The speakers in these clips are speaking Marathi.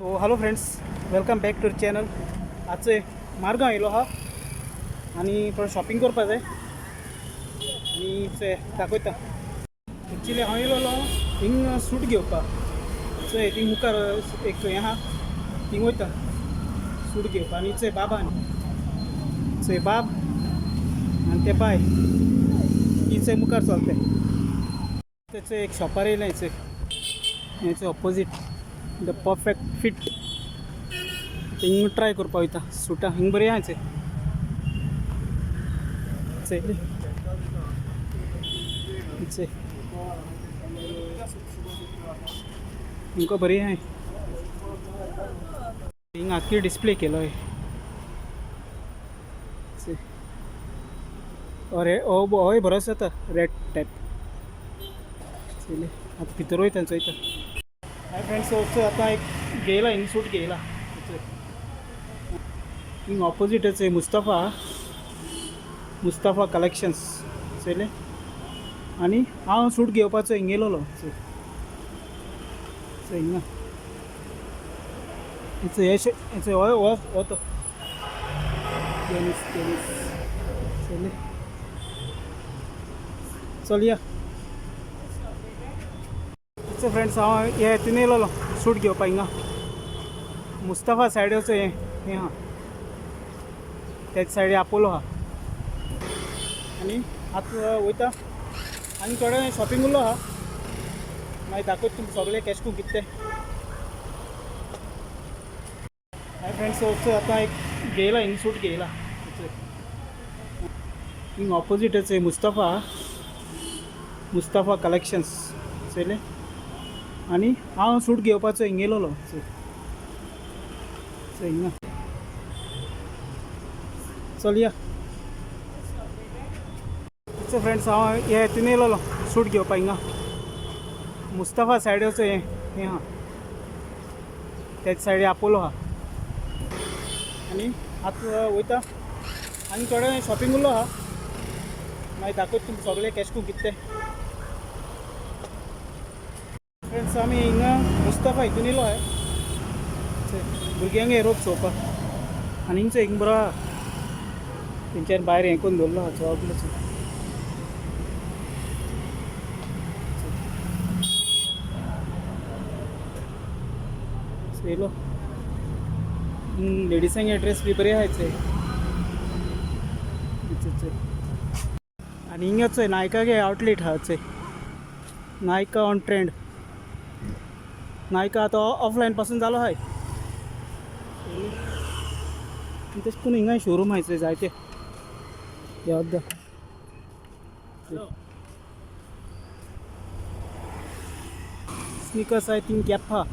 So hello friends, welcome back to channel. आजचे मार्गांव येयलो हा आणि थोडं शॉपिंग करपा जाय आणि ते दाखयता. एक्चुली हांव येयलोलो हिंग सूट घेवपाक. सो थिंग मुखार एक हें आहा, थिंग वयता सूट घेवपाक. आनी चोय बाबान चोय बाब आनी ते बाय ही चोय मुखार चलताय. तेचो एक शॉपार येयलें हेचो ऑपोजीट द परफेक्ट फिट. हिंग ट्राय करपा वयता सुटां. हिंग बरी आहा चोय हिंग बरी आहाय. हिंग आख्खी डिस्प्ले केलोय. होय बरो जाता रेड टायप. आतां भितर वयता चोयता. हाय फ्रेंड्स, आतां एक घेयला हिंग सूट घेयला. हिंग ऑपोजीटच मुस्तफा कलेक्शन्स चोयलें. आनी हांव सूट घेवपाचो हिंग येयलोलो. हिंगा हो तो चल या. फ्रेंड्स, हांव हे हितून येयलोलो सूट घेवपाक. हिंगा मुस्तफा सायडीचो हें आहा, तेच सायडी आपोलो आहा. आनी आतां वयता आनी थोडें शॉपिंग उरलो आहा. मागीर दाखयता तुमकां सगळें केश करून कितें तें. हाय फ्रेंड्स, आतां एक घेयला हिंग सूट घेयला. हिंग ऑपोजीटच मुस्तफा कलेक्शन्स चोयलें. आनी हांव सूट घेवपाचो हिंग येयलोलो. हिंगा चल या. फ्रेंड्स, हांव हे हितून येयलोलो सूट घेवपाक. हिंगा मुस्तफा सायडीचो हें आहा, तेच सायडी आपोलो आहा. आनी आतां वयता आनी थोडें शॉपिंग उरलो आहा. मागीर दाखयता तुमकां सगळें केश करून कितें तें. फ्रेंड्स, आमी हिंगा मुस्तफा हितून येयलो आहाय भुरग्यांक हेरोप चोवपाक. आनी हिंगचो हिंग बरो आहा. तेंच्यानी भायर हें करून दवरलो आहा जवाबलो. येयलो लेडिसांक ड्रेस बी बरे आहाय चोय. आनी हिंगा चोय नायकागे आउटलेट आहा चोय. नायका ऑन ट्रेंड. नायका आतां ऑफलायन पासून जालो आहाय. तेश करून हिंगाय शोरूम आहाय चोय जायते. याद स्निकर्स आहाय, थिंग कॅप आहा.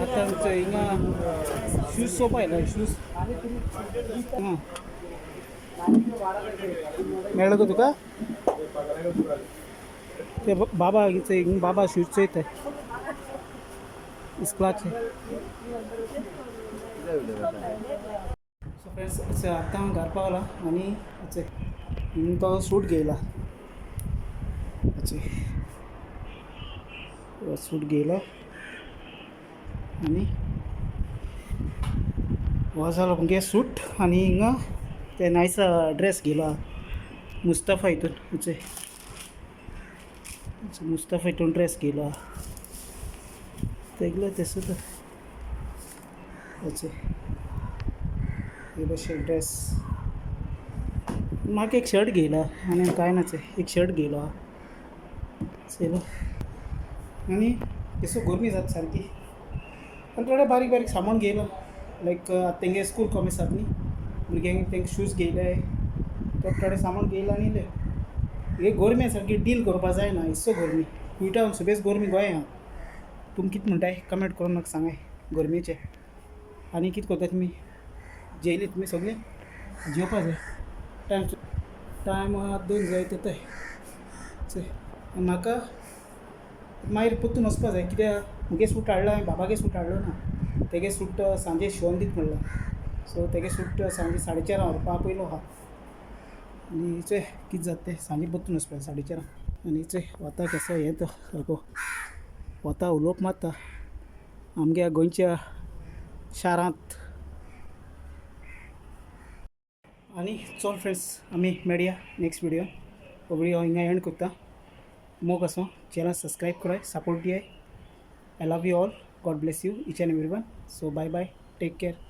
आतां हिंगा शूज चोवपा येयला. शूज मेळ्ळो गो तुका? ते बाबा हिंग बाबा शूज चोयताय इस्कलाचे. सो फ्रेंड्स, आतां हांव घरा पावला आनी हिंग तो सूट घेयला. सूट घेयलो आनी हो जालो मुगे सूट. आनी हिंगा ते नायसा ड्रेस घेयलो आहा मुस्तफा हितून. मुस्तफा हितून ड्रेस घेयलो आहा. तेगलो तेसो हे भशेन ड्रेस. म्हाका एक शर्ट घेयला आनी कांय ना. एक शर्ट घेयलो आहा चोयलो. आनी तेसो गरमी जाता सारकी. आनी थोडे बारीक बारीक सामान घेयलो. लायक तेंगे स्कूल कॉम आसात न्ही, भुरग्यांक तेंकां शूज घेयले. थोडे सामान घेयला आनी येयले. हे गरमी सारकी डील करपा जायना. इतसो गरमी कुयटा सुबेज गरमी गोंय आहा. तुमी कितें म्हणटाय कमेंट करून म्हाका सांगाय गरमेचे. आनी कितें करता तुमी? जेयली तुमी सगळीं? जेवपा जाय. टायम 2 जायत येताय. म्हाका मागीर पोत्तून वचपा जाय. कित्याक मुगे सूट हाडला हांवें, बाबागे सूट हाडलो ना. तेगे सूट सांजे शिंवोन दीत म्हणला. सो तेगे सूट सांजे 4:30 व्हरपा पयलो आहा. आनी चोय कितें जाता तें सांजे बत्तून वचपा 4:30 आनी चोय वता कसो हें तो सारको वता उलोवप मारता आमच्या गोंयच्या शारांत आनी चल फ्रेंड्स आमी मेळया नेक्स्ट व्हिडिओ हो व्हिडिओ हांव हिंगा एंड करता मोग आसूं चॅनल सब्सक्रायब कराय support दियाय I love you all. God bless you, each and everyone. So, bye bye. Take care.